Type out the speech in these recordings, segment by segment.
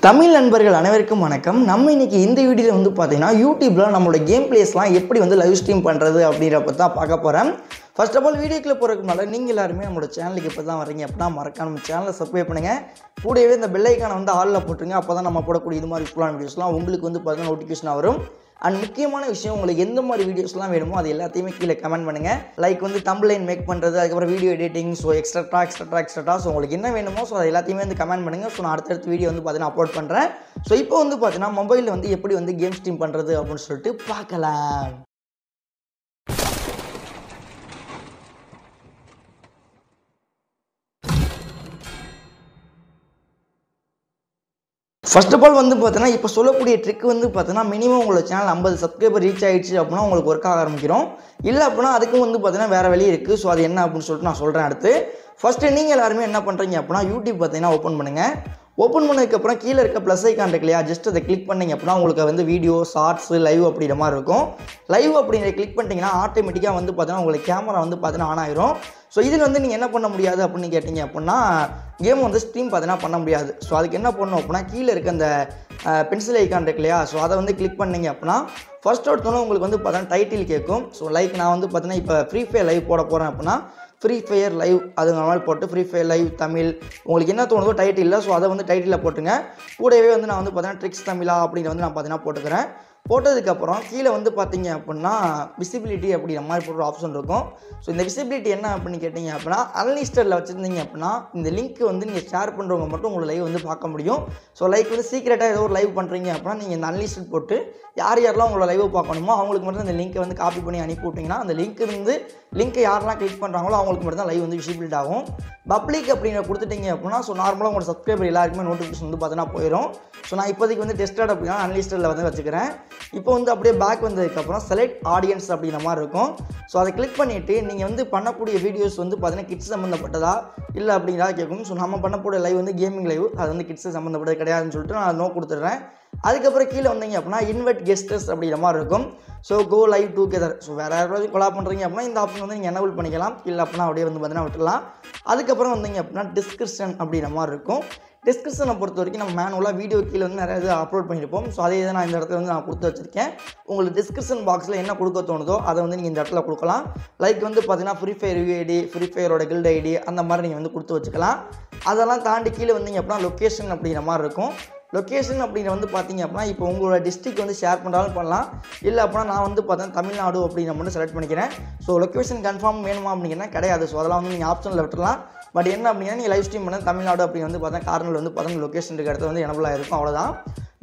தமிழ் நண்பர்கள் அனைவருக்கும் வணக்கம். நம்ம இன்னைக்கு இந்த வீடியோவில் வந்து பார்த்தீங்கன்னா யூடியூப்ல நம்மளோட கேம் பிளேஸ்லாம் எப்படி வந்து லைவ் ஸ்ட்ரீம் பண்ணுறது அப்படின்றப்ப தான் பார்க்க போகிறேன். ஃபர்ஸ்ட் ஆஃப் ஆல் வீடியோக்குள்ள போகிறதுக்கு முன்னாடி நீங்கள் எல்லாருமே நம்மளோட சேனலுக்கு இப்போ தான் வரீங்க அப்படின்னா மறக்காம நம்ம சேனலை சப்ஸ்கிரைப் பண்ணுங்கள். கூடவே இந்த பெல் ஐக்கானை வந்து ஆலில் போட்டுருங்க. அப்போ தான் நம்ம போடக்கூடிய இது மாதிரி யூஸ்ஃபுல்லான வீடியோஸ்லாம் உங்களுக்கு வந்து பார்த்தீங்கன்னா நோட்டிஃபிகேஷன் வரும். அண்ட் முக்கியமான விஷயம், உங்களுக்கு எந்த மாதிரி வீடியோஸ்லாம் வேணுமோ அது எல்லாத்தையுமே கீழே கமெண்ட் பண்ணுங்கள். லைக் வந்து தம்ப்லைன் மேக் பண்ணுறது, அதுக்கப்புறம் video editing, so extra so உங்களுக்கு என்ன வேணுமோ ஸோ அது எல்லாத்தையுமே வந்து கமெண்ட் பண்ணுங்கள். ஸோ நான் அடுத்தடுத்த வீடியோ வந்து பார்த்தீங்கன்னா அப்லோட் பண்ணுறேன். ஸோ இப்போ வந்து பார்த்தீங்கன்னா மொபைலில் வந்து எப்படி வந்து கேம் ஸ்ட்ரீம் பண்ணுறது அப்படின்னு சொல்லிட்டு பார்க்கலாம். ஃபர்ஸ்ட் ஆஃப் ஆல் வந்து பார்த்தீங்கன்னா இப்போ சொல்லக்கூடிய ட்ரிக் வந்து பார்த்தீங்கன்னா மினிமம் உங்களோட சேனல் 50 சப்ஸ்கிரைபர் ரீச் ஆகிடுச்சு அப்படின்னா உங்களுக்கு ஒர்க் ஆக ஆரம்பிக்கிறோம். இல்லை அப்படின்னா அதுக்கும் வந்து பார்த்தீங்கன்னா வேறு வழி இருக்குது. ஸோ அது என்ன அப்படின்னு சொல்லிட்டு நான் சொல்கிறேன். அடுத்து ஃபஸ்ட்டு நீங்கள் எல்லாருமே என்ன பண்ணுறீங்க அப்படின்னா யூடியூப் பார்த்தீங்கன்னா ஓப்பன் பண்ணுங்கள். ஓப்பன் பண்ணதுக்கப்புறம் கீழே இருக்க ப்ளஸ் ஐக்கான் இருக்கு இல்லையா, ஜஸ்ட் அதை கிளிக் பண்ணிங்க அப்படின்னா உங்களுக்கு வந்து வீடியோ, ஷார்ட்ஸு, லைவ் அப்படிங்கிற மாதிரி இருக்கும். லைவ் அப்படிங்கிற கிளிக் பண்ணிட்டீங்கன்னா ஆட்டோமேட்டிக்காக வந்து பார்த்தீங்கன்னா உங்களுக்கு கேமரா வந்து பார்த்தீங்கன்னா ஆன் ஆயிரும். ஸோ இதில் வந்து நீங்கள் என்ன பண்ண முடியாது அப்படின்னு கேட்டிங்க அப்படின்னா கேம் வந்து ஸ்ட்ரீம் பார்த்தீங்கன்னா பண்ண முடியாது. ஸோ அதுக்கு என்ன பண்ணணும் அப்படின்னா கீழே இருக்க அந்த பென்சில் ஐக்கான் இருக்கு இல்லையா, ஸோ அதை வந்து கிளிக் பண்ணிங்க அப்படின்னா ஃபர்ஸ்ட் ஒருத்தவங்க உங்களுக்கு வந்து பார்த்தீங்கன்னா டைட்டில் கேட்கும். ஸோ லைக் நான் வந்து பார்த்தீங்கன்னா இப்போ ஃப்ரீ ஃபயர் லைவ் போட போகிறேன் அப்படின்னா ஃப்ரீ ஃபயர் லைவ் அதுங்க மாதிரி போட்டு ஃப்ரீ ஃபயர் லைவ் தமிழ் உங்களுக்கு என்ன தோணுதோ டைட்டில், ஸோ அதை வந்து டைட்டிலில் போட்டுங்க. கூடவே வந்து நான் வந்து பார்த்தீங்கன்னா ட்ரிக்ஸ் தமிழா அப்படிங்கிற வந்து நான் பார்த்தீங்கன்னா போட்டுக்கிறேன். போட்டதுக்கப்புறம் கீழே வந்து பார்த்தீங்க அப்படின்னா விசிபிலிட்டி அப்படிங்கிற மாதிரி போட்டு ஒரு ஆப்ஷன் இருக்கும். ஸோ இந்த விசிபிலிட்டி என்ன அப்படின்னு கேட்டிங்க அப்படின்னா அன்லிஸ்டடில் வச்சுருந்தீங்க அப்படின்னா இந்த லிங்க் வந்து நீங்கள் ஷேர் பண்ணுறவங்க மட்டும் உங்களை லைவ் வந்து பார்க்க முடியும். ஸோ லைக் வந்து சீக்கிரட்டாக ஏதோ ஒரு லைவ் பண்ணுறீங்க அப்படின்னா நீங்கள் இந்த அன்லிஸ்டட் போட்டு யார் யாரெல்லாம் உங்களை லைவ் பார்க்கணுமோ அவங்களுக்கு மட்டும் இந்த லிங்க்கை வந்து காப்பி பண்ணி அனுப்பி விட்டிங்கன்னா அந்த லிங்க்கை யாரெல்லாம் கிளிக் பண்ணுறாங்களோ அவங்களுக்கு மட்டும் தான் லைவ் வந்து விசிபிலிட்டி ஆகும். பப்ளிக் அப்படிங்கிற கொடுத்துட்டீங்க அப்படின்னா ஸோ நார்மலாக உங்களோட சப்ஸ்கிரைபர் எல்லாருக்குமே நோட்டிஃபிகேஷன் வந்து பார்த்தீங்கன்னா போயிடும். ஸோ நான் இப்போதைக்கு வந்து டெஸ்டட் அப்படின்னா அன்லிஸ்டடில் வந்து வச்சுக்கிறேன். இப்போ வந்து அப்படியே பேக் வந்ததுக்கப்புறம் செலக்ட் ஆடியன்ஸ் அப்படிங்கிற மாதிரி இருக்கும். ஸோ அதை கிளிக் பண்ணிவிட்டு நீங்கள் வந்து பண்ணக்கூடிய வீடியோஸ் வந்து பார்த்தீங்கன்னா கிட்ஸ் சம்மந்தப்பட்டதா இல்லை அப்படிங்கிறதா கேட்கும். ஸோ நம்ம பண்ணக்கூடிய லைவ் வந்து கேமிங் லைவ், அது வந்து கிட்ஸ் சம்மந்தப்பட்டது கிடையாதுன்னு சொல்லிட்டு நான் நோ கொடுத்துட்றேன். அதுக்கப்புறம் கீழே வந்தீங்க அப்படின்னா இன்வைட் கெஸ்டர்ஸ் அப்படிங்கிற மாதிரி இருக்கும். So go live together, so வேறு யாராவது கொலா பண்ணுறீங்க அப்படின்னா இந்த ஆப்ஷன் வந்து நீங்கள் எனேபிள் பண்ணிக்கலாம். இல்லை அப்படின்னா அப்படியே வந்து பார்த்தீங்கன்னா விட்டுலாம். அதுக்கப்புறம் வந்தீங்க அப்படின்னா டிஸ்கிரிப்ஷன் அப்படிங்கிற மாதிரி இருக்கும். டிஸ்கிரிப்ஷனை பொறுத்த வரைக்கும் நம்ம மேனுவலாக வீடியோ கீழே வந்து நிறைய இது அப்லோட் பண்ணியிருப்போம். ஸோ அதே தான் நான் இந்த இடத்துல வந்து நான் கொடுத்து வச்சுருக்கேன். உங்களுக்கு டிஸ்கிரிப்ஷன் பாக்ஸில் என்ன கொடுக்க தோணுதோ அதை வந்து நீங்கள் இந்த இடத்துல கொடுக்கலாம். லைக் வந்து பார்த்தீங்கன்னா ஃப்ரீ ஃபயர் யூஐடி, ஃப்ரீ ஃபயரோட கில்ட் ஐடி அந்த மாதிரி நீங்கள் வந்து கொடுத்து வச்சுக்கலாம். அதெல்லாம் தாண்டி கீழே வந்தீங்க அப்படின்னா லொக்கேஷன் அப்படிங்கிற மாதிரி இருக்கும். லொக்கேஷன் அப்படிங்கிற வந்து பார்த்தீங்க அப்படின்னா இப்போ உங்களோட டிஸ்ட்ரிக்ட் வந்து ஷேர் பண்ணுறாலும் பண்ணலாம். இல்லை அப்படின்னா நான் வந்து பார்த்தீங்கன்னா தமிழ்நாடு அப்படிங்கிற மட்டும் செலக்ட் பண்ணிக்கிறேன். ஸோ லொக்கேஷன் கன்ஃபார்ம் வேணுமா அப்படிங்கன்னா கிடையாது. ஸோ அதெல்லாம் வந்து நீங்கள் ஆப்ஷனில் விட்டுலாம். பட் என்ன அப்படின்னா நீங்கள் லைவ் ஸ்ட்ரீம் பண்ண தமிழ்நாடு அப்படின்னு வந்து பார்த்தா கார்னரில் வந்து பார்த்தீங்கன்னா லொக்கேஷன் இருக்க இடத்துல வந்து எனபிள் ஆகிருக்கும். அவ்வளோதான்.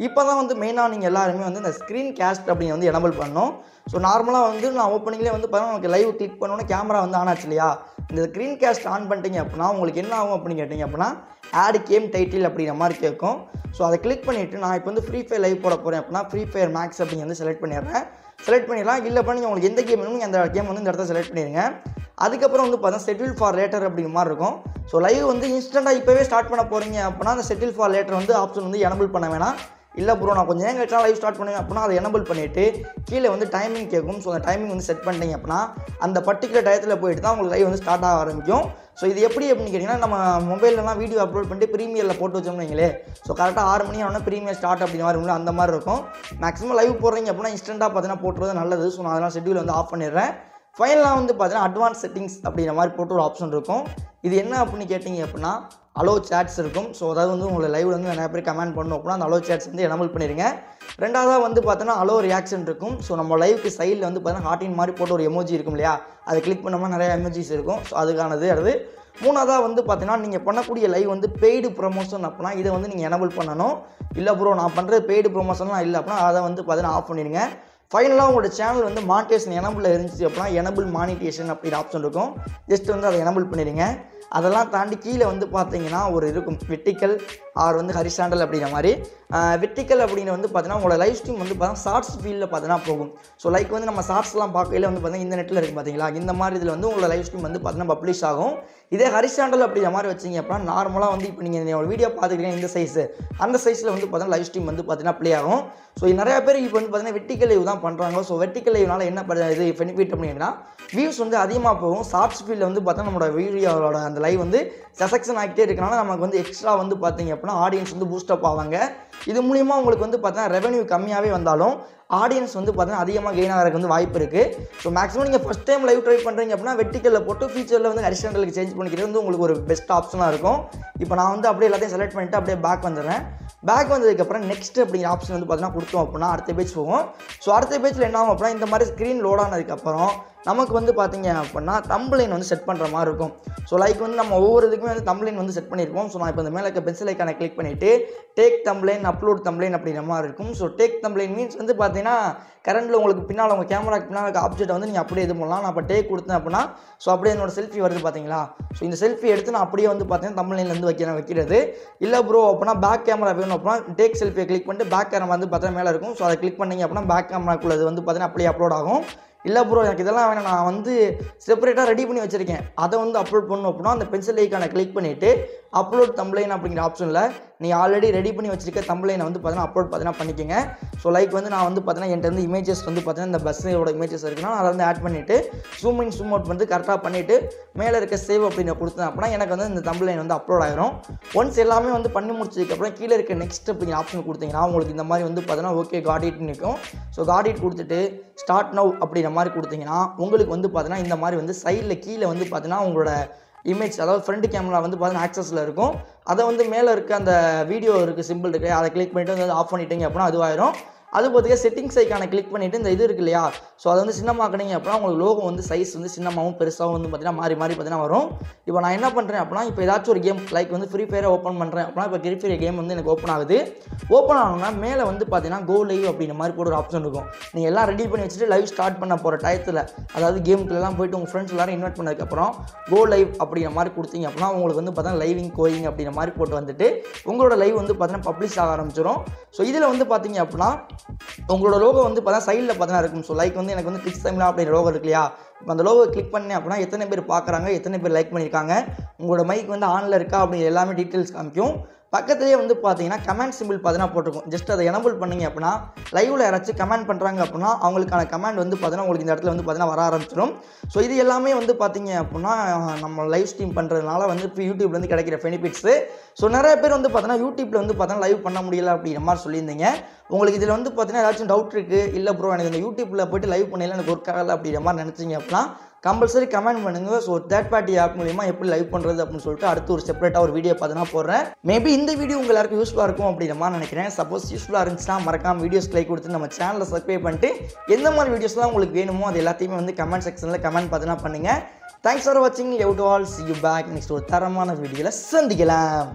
இப்போ தான் வந்து மெயினாக நீங்கள் எல்லாருமே வந்து இந்த ஸ்க்ரீன் கேஸ்ட் அப்படிங்க வந்து எனபிள் பண்ணணும். ஸோ நார்மலாக வந்து நான் ஓப்பனிங்லேயே வந்து பார்த்தீங்கன்னா உங்களுக்கு லைவ் கிளிக் பண்ணோன்னே கேமரா வந்து ஆன் ஆச்சு இல்லையா, இந்த ஸ்க்ரீன் கேஸ்ட் ஆன் பண்ணிட்டீங்க அப்படின்னா உங்களுக்கு என்ன ஆகும் அப்படின்னு கேட்டிங்க அப்படின்னா ஆட் கேம் டைட்டில் அப்படிங்கிற மாதிரி கேட்கும். ஸோ அதை கிளிக் பண்ணிவிட்டு நான் இப்போ வந்து ஃப்ரீ ஃபயர் லைவ் போட போகிறேன் அப்படின்னா ஃப்ரீ ஃபயர் மேக்ஸ் அப்படிங்க வந்து செலக்ட் பண்ணிடுறேன். செலக்ட் பண்ணிடலாம். இல்லை அப்படின்னா நீங்கள் உங்களுக்கு எந்த கேம் வேணும் நீங்கள் அந்த கேம் வந்து இந்த இடத்துல செலக்ட் பண்ணிடுங்க. அதுக்கப்புறம் வந்து பார்த்தீங்கன்னா ஷெட்யூல் ஃபார் லேட்டர் அப்படிங்கிற மாதிரி இருக்கும். ஸோ லைவ் வந்து இன்ஸ்டண்ட்டாக இப்போவே ஸ்டார்ட் பண்ண போகிறீங்க அப்படின்னா அந்த ஷெட்யூல் ஃபார் லேட்டர் வந்து ஆப்ஷன் வந்து எனபிள் பண்ண வேணாம். இல்லை ப்ரோ நான் கொஞ்சம் நேரம் கழிச்சா லைவ் ஸ்டார்ட் பண்ணுவேன் அப்படின்னா அதை எனபிள் பண்ணிவிட்டு கீழே வந்து டைமிங் கேட்கும். ஸோ அந்த டைமிங் வந்து செட் பண்ணிட்டீங்க அப்படின்னா அந்த பர்டிகுலர் டயத்தில் போயிட்டு தான் உங்களுக்கு லைவ் வந்து ஸ்டார்ட் ஆக ஆரம்பிக்கும். ஸோ இது எப்படி அப்படின்னு கேட்டிங்கன்னா நம்ம மொபைலலாம் வீடியோ அப்லோட் பண்ணிட்டு ப்ரீமியரில் போட்டு வச்சோம்னு வைங்களே, ஸோ கரெக்டாக 6 மணி ஆனால் ப்ரீமியர் ஸ்டார்ட் அப்படிங்கிற மாதிரி இருக்கும். அந்த மாதிரி இருக்கும். மேக்ஸிமம் லைவ் போடுறீங்க அப்படின்னா இன்ஸ்டண்ட்டாக பார்த்தீங்கன்னா போட்டுறது நல்லது. ஸோ நான் அதெல்லாம் ஷெட்யூல் வந்து ஆஃப் பண்ணிடுறேன். ஃபைனலாக வந்து பார்த்தீங்கன்னா அட்வான்ஸ் செட்டிங்ஸ் அப்படிங்கிற மாதிரி போட்டு ஒரு ஆப்ஷன் இருக்கும். இது என்ன அப்படின்னு கேட்டிங்க அப்படின்னா அலோ சேட்ஸ் இருக்கும். ஸோ அதாவது வந்து உங்களை லைவில் வந்து நிறைய பேர் கமெண்ட் பண்ணணும் அப்படின்னா அந்த அலோ சேட்ஸ் வந்து எனபிள் பண்ணிடுங்க. ரெண்டாவதாக வந்து பார்த்தோன்னா அலோ ரியாக்ஷன் இருக்கும். ஸோ நம்ம லைவுக்கு சைடில் வந்து பார்த்தீங்கன்னா ஹார்ட்டின் மாதிரி போட்டு ஒரு எமோஜி இருக்கும் இல்லையா, அதை கிளிக் பண்ணோம்னா நிறைய எமோஜிஸ் இருக்கும். ஸோ அதுக்கானது அது. மூணாவதாக வந்து பார்த்தீங்கன்னா நீங்கள் பண்ணக்கூடிய லைவ் வந்து பெய்டு ப்ரொமோஷன் அப்படின்னா இதை வந்து நீங்கள் எனபிள் பண்ணணும். இல்லை ப்ரோ நான் பண்ணுறது பெய்டு ப்ரொமோஷன்லாம் இல்லை அப்படின்னா அதை வந்து பார்த்தீங்கன்னா ஆஃப் பண்ணிடுங்க. ஃபைனலாக உங்களோட சேனல் வந்து மானிட்டேஷன் எனபிள் இருந்துச்சு அப்படின்னா எனபிள் மானிட்டேஷன் அப்படிங்கிற ஆப்ஷன் இருக்கும். ஜஸ்ட் வந்து அதை எனபிள் பண்ணிடுங்க. அதெல்லாம் தாண்டி கீழே வந்து பார்த்தீங்கன்னா ஒரு இருக்கும் வெர்டிக்கல் ஆர் வந்து ஹரிசாண்டல் அப்படிங்கிற மாதிரி வெர்டிக்கல் அப்படின்னு வந்து பார்த்தீங்கன்னா உங்களோட லைவ் ஸ்ட்ரீம் வந்து பார்த்தீங்கன்னா ஷார்ட்ஸ் ஃபீல்டில் பார்த்தீங்கன்னா போகும். ஸோ லைக் வந்து நம்ம ஷார்ட்ஸ்லாம் பார்க்கையில வந்து பார்த்தீங்கன்னா இந்த நெட்டில் இருக்குது பார்த்தீங்களா, இந்த மாதிரி இதில் வந்து உங்களோட லைவ் ஸ்ட்ரீம் வந்து பார்த்தீங்கன்னா பப்ளிஷ் ஆகும். இதே ஹரிசாண்டல் அப்படிங்கிற மாதிரி வச்சிங்க அப்படின்னா நார்மலாக வந்து இப்போ நீங்கள் ஒரு வீடியோ பார்த்துக்கிறீங்க இந்த சைஸு, அந்த சைஸில் வந்து பார்த்தீங்கன்னா லைவ் ஸ்ட்ரீம் வந்து பார்த்தீங்கன்னா ப்ளே ஆகும். ஸோ நிறைய பேர் இப்போ வந்து பார்த்தீங்கன்னா வெர்டிக்கல் லைவ் தான் பண்ணுறாங்க. ஸோ வெர்டிக்கல் லைவ்னால என்ன இது பெனிஃபிட் அப்படின்னா வியூஸ் வந்து அதிகமாக போகும். ஷார்ட்ஸ் ஃபீல்டில் வந்து பார்த்தா நம்மளோட வீடியோவோட அந்த லைவ் வந்து சசெக்ஷன் ஆகிட்டே இருக்கனால நமக்கு வந்து எக்ஸ்ட்ரா வந்து பார்த்தீங்க அப்படின்னா ஆடியன்ஸ் வந்து பூஸ்டப் ஆவாங்க. இது மூலிமா உங்களுக்கு வந்து பார்த்தீங்கன்னா ரெவன்யூ கம்மியாகவே வந்தாலும் ஆடியன்ஸ் வந்து பார்த்தீங்கன்னா அதிகமாக கெயின் ஆகிறதுக்கு வந்து வாய்ப்பு இருக்குது. ஸோ மேக்ஸிமம் நீங்கள் ஃபஸ்ட் டைம் லைவ் ட்ரை பண்ணுறீங்க அப்படின்னா வெர்டிக்கலில் போட்டு ஃபியூச்சரில் வந்து ஹரிசாண்டலுக்கு சேஞ்ச் பண்ணிக்கிறது வந்து உங்களுக்கு ஒரு பெஸ்ட் ஆப்ஷனாக இருக்கும். இப்போ நான் வந்து அப்படியே எல்லாத்தையும் செலக்ட் பண்ணிவிட்டு அப்படியே பேக் வந்துடுறேன். பேக் வந்ததுக்கப்புறம் நெக்ஸ்ட் அப்படிங்கிற ஆப்ஷன் வந்து பார்த்தீங்கன்னா கொடுத்தோம் அப்படின்னா அடுத்த பேஜ் போகும். ஸோ அடுத்த பேஜில் என்ன ஆகும் அப்படின்னா இந்த மாதிரி ஸ்க்ரீன் லோட் ஆனதுக்கப்புறம் நமக்கு வந்து பார்த்தீங்க அப்படின்னா தம்ப்லைன் வந்து செட் பண்ணுற மாதிரி இருக்கும். ஸோ லைக் வந்து நம்ம ஒவ்வொரு இதுக்குமே வந்து தம்ப்லைன் வந்து செட் பண்ணியிருப்போம். ஸோ நான் இப்போ இந்த மேலே இருக்க பென்சில் ஐக்கானை கிளிக் பண்ணிவிட்டு டேக் தம்ப்லைன் அப்லோட் தம்ப்லைன் அப்படிங்கிற மாதிரி இருக்கும். ஸோ டேக் தம்ப்லைன் மீன்ஸ் வந்து பார்த்தீங்கன்னா கரண்டில் உங்களுக்கு பின்னால் உங்கள் கேமராக்கு பின்னால் இருக்க ஆப்ஜெக்ட்டை வந்து நீங்கள் அப்படியே இது பண்ணலாம். நான் இப்போ டேக் கொடுத்தேன் அப்படின்னா ஸோ அப்படியே என்னோட செல்ஃபி வருது பார்த்தீங்களா. ஸோ இந்த செல்ஃபி எடுத்து நான் அப்படியே வந்து பார்த்தீங்கன்னா தம்ப்லைன்லேருந்து வைக்கிறது இல்லை ப்ரோ அப்படின்னா பேக் கேமரா வேணும் அப்படின்னா டேக் செல்ஃபியை கிளிக் பண்ணிட்டு பேக் கேமரா வந்து பார்த்தீங்கன்னா மேலே இருக்கும். ஸோ அதை கிளிக் பண்ணிங்க அப்படின்னா பேக் கேமராக்குள்ளே வந்து பார்த்தீங்கன்னா அப்படியே அப்லோட் ஆகும். இல்லை ப்ரோ எனக்கு இதெல்லாம் வேணாம், நான் வந்து செப்பரேட்டாக ரெடி பண்ணி வச்சுருக்கேன், அதை வந்து அப்லோட் பண்ணணும் அப்படின்னா அந்த பென்சில் ஐக்கானை கிளிக் பண்ணிவிட்டு அப்லோட் தம்ப்லைன் அப்படிங்கிற ஆப்ஷனில் நீங்கள் ஆல்ரெடி ரெடி பண்ணி வச்சுருக்க தம்ப்லைனை வந்து பார்த்தீங்கன்னா அப்லோட் பார்த்தீங்கன்னா பண்ணிக்கோங்க. ஸோ லைக் வந்து நான் வந்து பார்த்தீங்கன்னா என்கிட்ட வந்து இமேஜஸ் வந்து பார்த்தீங்கன்னா இந்த பஸ்ஸோட இமேஜஸ் இருக்குன்னா அதை வந்து ஆட் பண்ணிவிட்டு ஜூம் இன் ஜூம் அவுட் வந்து கரெக்டாக பண்ணிவிட்டு மேலே இருக்க சேவ் அப்படின்னு கொடுத்தேன் அப்படின்னா எனக்கு வந்து இந்த தம்ப்லைன் வந்து அப்லோட் ஆகிரும். ஒன்ஸ் எல்லாமே வந்து பண்ணி முடிச்சதுக்கப்புறம் கீழே இருக்க நெக்ஸ்ட் அப்படிங்கிற ஆப்ஷன் கொடுத்தீங்கன்னா உங்களுக்கு இந்த மாதிரி வந்து பார்த்தீங்கன்னா ஓகே காட் இட் நிற்கும். ஸோ காட் இட் கொடுத்துட்டு ஸ்டார்ட் நவ் அப்படிங்கிற மாதிரி கொடுத்தீங்கன்னா உங்களுக்கு வந்து பார்த்தீங்கன்னா இந்த மாதிரி வந்து சைடில் கீழே வந்து பார்த்தீங்கன்னா உங்களோட இமேஜ் அதாவது ஃப்ரண்ட் கேமரா வந்து பார்த்தீங்கன்னா ஆக்சஸில் இருக்கும். அதை வந்து மேலே இருக்க அந்த வீடியோ இருக்குது சிம்பிள் இருக்குது, அதை கிளிக் பண்ணிவிட்டு வந்து ஆஃப் பண்ணிட்டீங்க அப்படின்னா அதுவாயிரும். அது பார்த்திங்க செட்டிங்ஸ் ஐக்கானை கிளிக் பண்ணிவிட்டு இந்த இது இருக்குது இல்லையா, ஸோ அதை வந்து சின்னமாக்கினீங்க அப்படின்னா உங்களுக்கு லோகோ வந்து சைஸ் வந்து சின்னமாகவும் பெருசாகவும் வந்து பார்த்தீங்கன்னா மாறி பார்த்தீங்கன்னா வரும். இப்போ நான் என்ன பண்ணுறேன் அப்படின்னா இப்போ ஏதாச்சும் ஒரு கேம் லைக் வந்து ஃப்ரீ ஃபயரை ஓப்பன் பண்ணுறேன் அப்படின்னா இப்போ ஃப்ரீ ஃபயர் கேம் வந்து எனக்கு ஓப்பன் ஆகுது. ஓப்பன் ஆகணும்னா மேலே வந்து பார்த்தீங்கன்னா கோ லைவ் அப்படிங்கிற மாதிரி போட ஒரு ஆப்ஷன் இருக்கும். நீங்கள் எல்லாம் ரெடி பண்ணி வச்சுட்டு லைவ் ஸ்டார்ட் பண்ண போகிற டயத்தில் அதாவது கேமுக்குலாம் போய்ட்டு உங்கள் ஃப்ரெண்ட்ஸ் எல்லாரும் இன்வைட் பண்ணதுக்கப்புறம் கோ லைவ் அப்படிங்கிற மாதிரி கொடுத்தீங்க அப்படின்னா உங்களுக்கு வந்து பார்த்தீங்கன்னா லைவிங் கோயிங் அப்படிங்கிற மாதிரி போட்டு வந்துட்டு உங்களோட லைவ் வந்து பார்த்தீங்கன்னா பப்ளிஷ் ஆக ஆரம்பிச்சிடும். ஸோ இதில் வந்து பார்த்தீங்க அப்படின்னா உங்களோட லோகோ வந்து பார்த்தா சைடில் பார்த்தீங்கன்னா இருக்கும். ஸோ லைக் வந்து எனக்கு வந்து கிளிக்ஸ் டைம்லாம் அப்படிங்கிற லோகோ இருக்கு இல்லையா, இப்போ அந்த லோகோ கிளிக் பண்ணேன் அப்படின்னா எத்தனை பேர் பார்க்குறாங்க, எத்தனை பேர் லைக் பண்ணியிருக்காங்க, உங்களோட மைக் வந்து ஆனில் இருக்கா அப்படிங்கிற எல்லாமே டீட்டெயில்ஸ் காமிக்கும். பக்கத்துலேயே வந்து பார்த்தீங்கன்னா கமெண்ட் சிம்பிள் பார்த்தீங்கன்னா போட்டிருக்கும். ஜஸ்ட் அதை எனபிள் பண்ணிங்க அப்படின்னா லைவில் யாராச்சும் கமெண்ட் பண்ணுறாங்க அப்படின்னா அவங்களுக்கான கமெண்ட் வந்து பார்த்தீங்கன்னா உங்களுக்கு இந்த இடத்துல வந்து பார்த்தீங்கன்னா வர ஆரம்பிச்சிடும். ஸோ இது எல்லாமே வந்து பார்த்தீங்க அப்படின்னா நம்ம லைவ் ஸ்ட்ரீம் பண்ணுறதுனால வந்து இப்போ யூடியூப்லேருந்து கிடைக்கிற பெனிஃபிட்ஸு. ஸோ நிறைய பேர் வந்து பார்த்தீங்கன்னா யூடியூப்பில் வந்து பார்த்தீங்கன்னா லைவ் பண்ண முடியல அப்படிங்கிற மாதிரி சொல்லியிருந்தீங்க. உங்களுக்கு இதில் வந்து பார்த்தீங்கன்னா ஏதாச்சும் டவுட் இருக்குது, இல்லை ப்ரோ எனக்கு இந்த யூடியூப்பில் போய்ட்டு லைவ் பண்ணல எனக்கு ஒர்க் ஆகலை அப்படிங்கிற மாதிரி நினச்சிங்க அப்படின்னா கம்பல்சரி கமெண்ட் பண்ணுங்கள். ஸோ தேர்ட் பார்ட்டி ஆப் மூலிமா எப்படி லைவ் பண்ணுறது அப்படின்னு சொல்லிட்டு அடுத்து ஒரு செப்பரேட்டாக ஒரு வீடியோ பார்த்தீங்கன்னா போடுறேன். மேபி இந்த வீடியோ உங்கள் எல்லாருக்கும் யூஸ்ஃபுல்லாக இருக்கும் அப்படிங்கிற மாதிரி நினைக்கிறேன். சப்போஸ் யூஸ்ஃபுல்லாக இருந்துச்சுன்னா மறக்காம வீடியோஸ் லைக் கொடுத்து நம்ம சேனலை சப்ஸ்கிரைப் பண்ணிட்டு எந்த மாதிரி வீடியோஸ்லாம் உங்களுக்கு வேணுமோ அது எல்லாத்தையுமே வந்து கமெண்ட் செக்ஷனில் கமெண்ட் பார்த்தீங்கன்னா பண்ணுங்கள். தேங்க்ஸ் ஃபார் வாட்சிங். Love to all. see you back next ஒரு தரமான வீடியோவில் சந்திக்கலாம்.